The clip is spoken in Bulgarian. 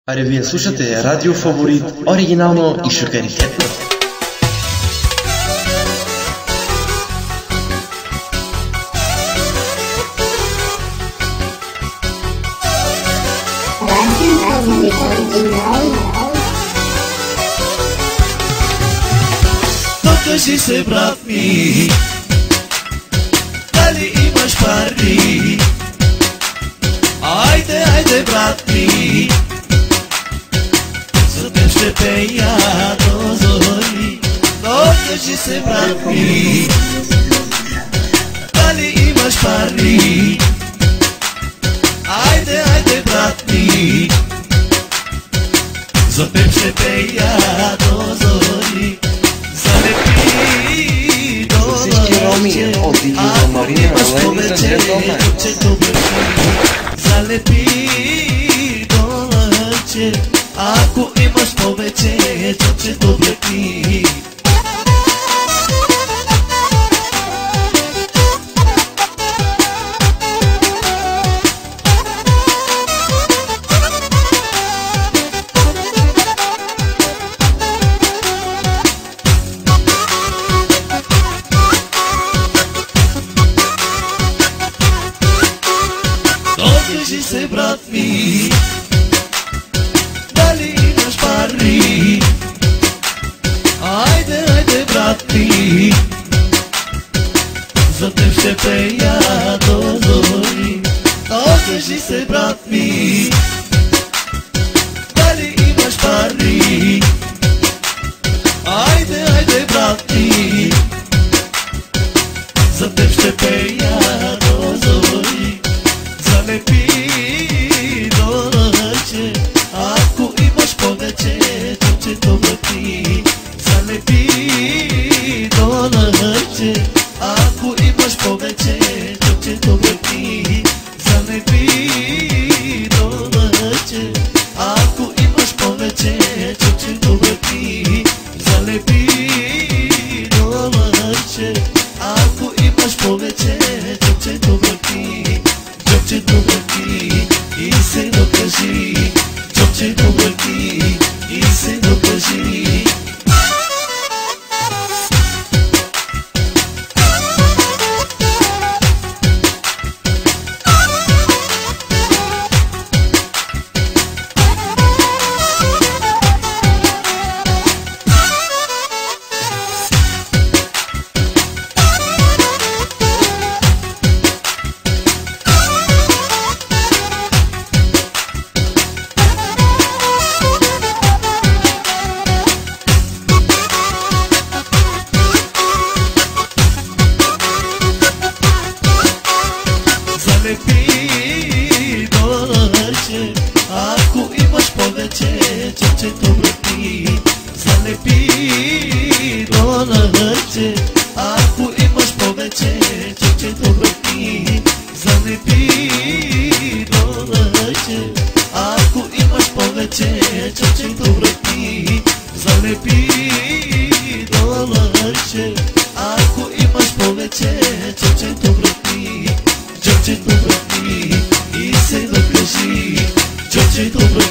Аре вие слушате Радио Фаворит, оригинално и шокерихетно. Докажи се, брат ми, дали имаш пари? Айде, айде, брат ми, за теб ще пея до зори. Докажи се, брат ми, дали имаш пари? Айде, айде, брат ми, за теб ще пея до зори. Залепи до лъче, ако имаш повече, че добре. Залепи до лъче, ако имаш повече, че добре пи. Докажи се, брат ми, дали имаш пари? Айде, айде, брат ми, за теб ще пея до зори. Докажи се, брат ми, дали имаш пари? Айде, айде, брат ми, за теб ще пея до зори. Залепи до лъче, ако имаш повече, че добре пи. Залепи до лъче, ако имаш повече, че добре пи. Залепи до лъче, ако имаш повече, че добре пи. Залепи до лъче, ако имаш повече, че добре пи. Чопче добре пи и се докажи. Чопче добре пи и се докажи. Залепи до лъче, ако имаш повече, че добре пи. Залепи до лъче, ако имаш повече, че добре пи. Залепи до лъче, ако имаш повече, че добре пи. Залепи до лъче, ако имаш повече, че добре пи. Чопче добре пи и се докажи. Чопче добре